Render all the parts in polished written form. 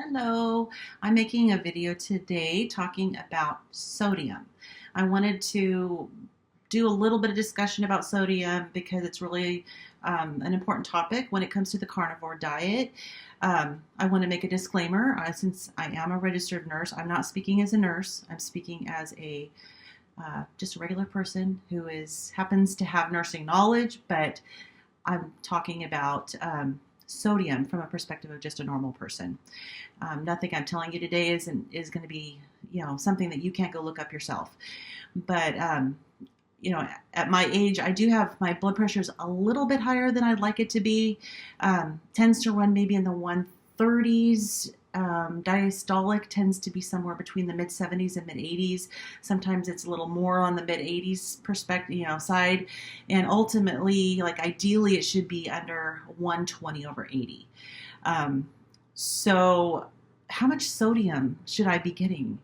Hello, I'm making a video today talking about sodium. I wanted to do a little bit of discussion about sodium because it's really an important topic when it comes to the carnivore diet. I want to make a disclaimer since I am a registered nurse. I'm not speaking as a nurse. I'm speaking as a just a regular person who happens to have nursing knowledge, but I'm talking about sodium from a perspective of just a normal person. Nothing I'm telling you today is going to be, something that you can't go look up yourself. But, at my age, I do have my blood pressure is a little bit higher than I'd like it to be. Tends to run maybe in the 130s. Diastolic tends to be somewhere between the mid 70s and mid 80s. Sometimes it's a little more on the mid 80s perspective, side. And ultimately, ideally, it should be under 120 over 80. So how much sodium should I be getting?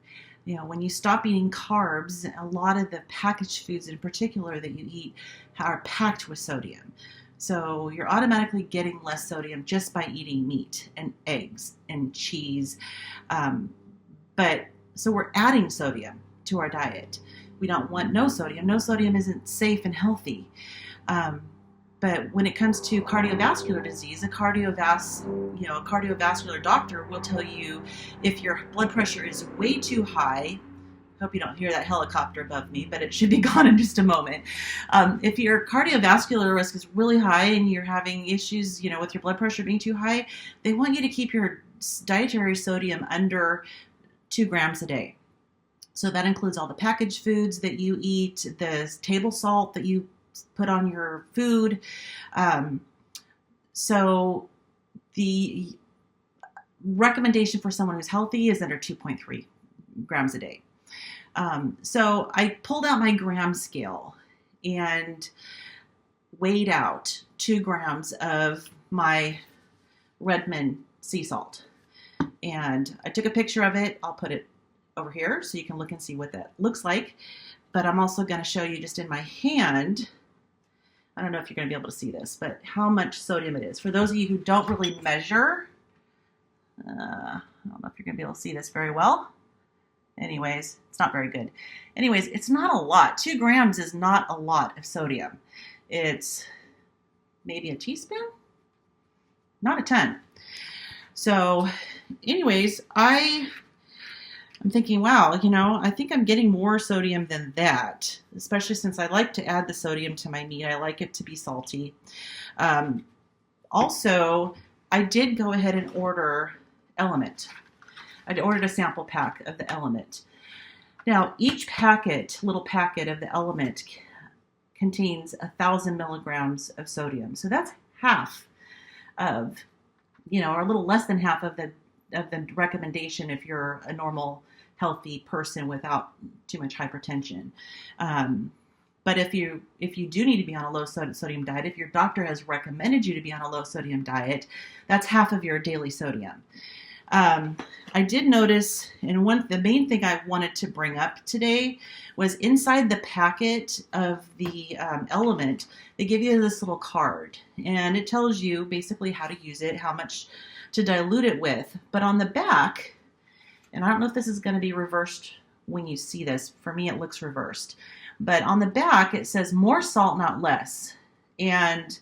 When you stop eating carbs, a lot of the packaged foods in particular that you eat are packed with sodium. So you're automatically getting less sodium just by eating meat and eggs and cheese. So we're adding sodium to our diet. We don't want no sodium. No sodium isn't safe and healthy. But when it comes to cardiovascular disease, a cardiovascular doctor will tell you if your blood pressure is way too high. Hope you don't hear that helicopter above me, but it should be gone in just a moment. If your cardiovascular risk is really high and you're having issues, with your blood pressure being too high, they want you to keep your dietary sodium under 2 grams a day. So that includes all the packaged foods that you eat, the table salt that you put on your food. So the recommendation for someone who's healthy is under 2.3 grams a day. So I pulled out my gram scale and weighed out 2 grams of my Redmond sea salt. And I took a picture of it. I'll put it over here so you can look and see what that looks like. But I'm also going to show you just in my hand. I don't know if you're going to be able to see this, but how much sodium it is. For those of you who don't really measure, I don't know if you're going to be able to see this very well. Anyways, it's not very good. Anyways, it's not a lot. 2 grams is not a lot of sodium. It's maybe a teaspoon, not a ton. So anyways, I'm thinking, wow, I think I'm getting more sodium than that, especially since I like to add the sodium to my meat. I like it to be salty. Also, I did go ahead and order Element. I ordered a sample pack of the Element. Now, each little packet of the Element contains 1,000 milligrams of sodium. So that's half of, or a little less than half of the recommendation if you're a normal, healthy person without too much hypertension. But if you do need to be on a low sodium diet, if your doctor has recommended you to be on a low sodium diet, that's half of your daily sodium. I did notice, and the main thing I wanted to bring up today was inside the packet of the Element, they give you this little card, and it tells you basically how to use it, how much to dilute it with. But on the back, and I don't know if this is going to be reversed when you see this. For me, it looks reversed. But on the back, it says more salt, not less. And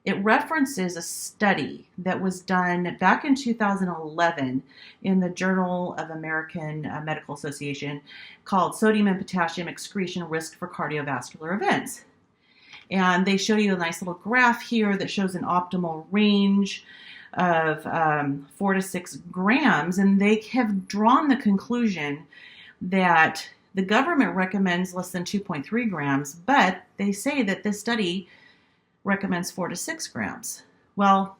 it references a study that was done back in 2011 in the Journal of American Medical Association called Sodium and Potassium Excretion Risk for Cardiovascular Events. And they show you a nice little graph here that shows an optimal range of 4 to 6 grams. And they have drawn the conclusion that the government recommends less than 2.3 grams, but they say that this study recommends 4 to 6 grams. Well,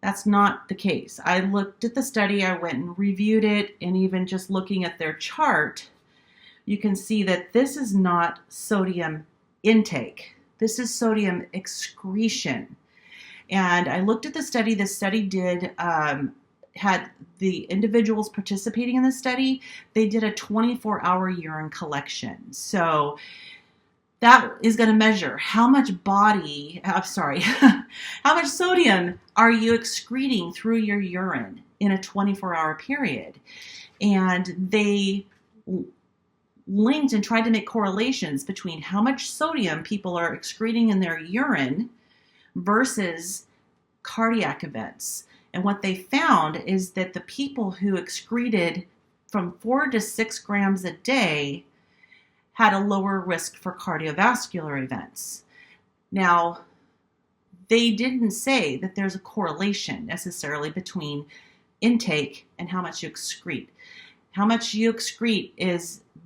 that's not the case. I looked at the study, I went and reviewed it, and even just looking at their chart, you can see that this is not sodium intake. This is sodium excretion. And I looked at the study. The study had the individuals participating in the study, they did a 24-hour urine collection. So that is going to measure how much how much sodium are you excreting through your urine in a 24-hour period. And they linked and tried to make correlations between how much sodium people are excreting in their urine versus cardiac events. And what they found is that the people who excreted from 4 to 6 grams a day had a lower risk for cardiovascular events. Now, they didn't say that there's a correlation necessarily between intake and how much you excrete. How much you excrete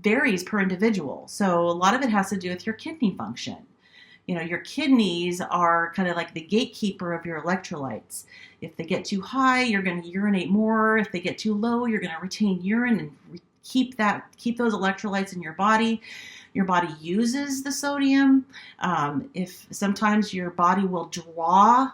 varies per individual. So a lot of it has to do with your kidney function. You know, your kidneys are kind of like the gatekeeper of your electrolytes. If they get too high, you're going to urinate more. If they get too low, you're going to retain urine and keep those electrolytes in your body. Your body uses the sodium. If sometimes your body will draw,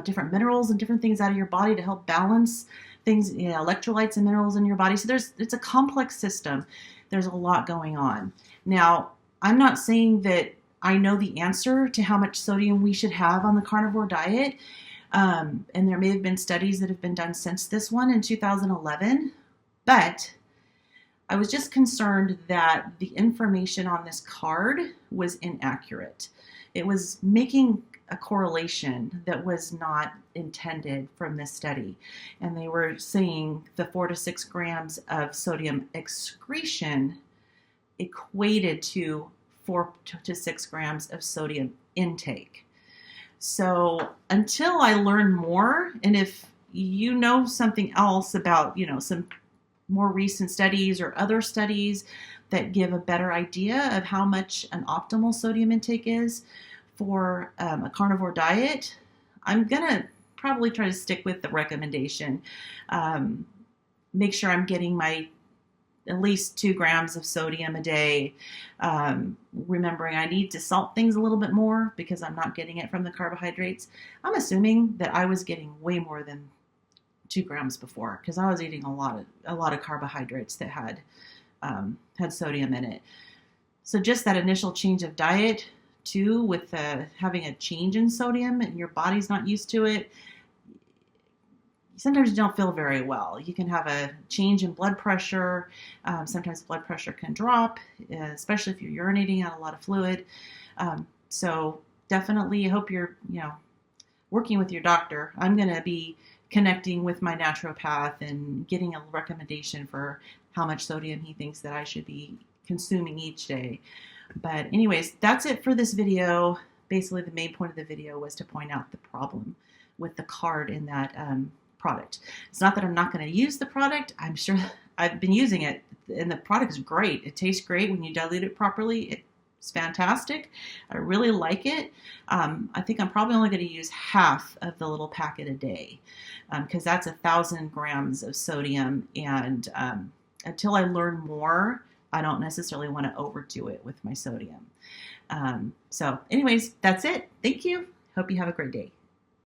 different minerals and different things out of your body to help balance things, electrolytes and minerals in your body. So it's a complex system. There's a lot going on. Now, I'm not saying that I know the answer to how much sodium we should have on the carnivore diet. And there may have been studies that have been done since this one in 2011, but I was just concerned that the information on this card was inaccurate. It was making a correlation that was not intended from this study. And they were saying the 4 to 6 grams of sodium excretion equated to 4 to 6 grams of sodium intake. So until I learn more, and if you know something else about, some more recent studies or other studies that give a better idea of how much an optimal sodium intake is for a carnivore diet, I'm going to probably try to stick with the recommendation. Make sure I'm getting my at least 2 grams of sodium a day. Remembering I need to salt things a little bit more because I'm not getting it from the carbohydrates. I'm assuming that I was getting way more than 2 grams before because I was eating a lot of carbohydrates that had sodium in it. So just that initial change of diet too, with having a change in sodium and your body's not used to it, sometimes you don't feel very well. You can have a change in blood pressure. Sometimes blood pressure can drop, especially if you're urinating out a lot of fluid. So definitely, I hope you're, working with your doctor. I'm going to be connecting with my naturopath and getting a recommendation for how much sodium he thinks that I should be consuming each day. But anyways, that's it for this video. Basically, the main point of the video was to point out the problem with the card in that product. It's not that I'm not going to use the product. I'm sure I've been using it, and the product is great. It tastes great when you dilute it properly. It's fantastic. I really like it. I think I'm probably only going to use half of the little packet a day because that's 1,000 grams of sodium. And until I learn more, I don't necessarily want to overdo it with my sodium. So anyways, that's it. Thank you. Hope you have a great day.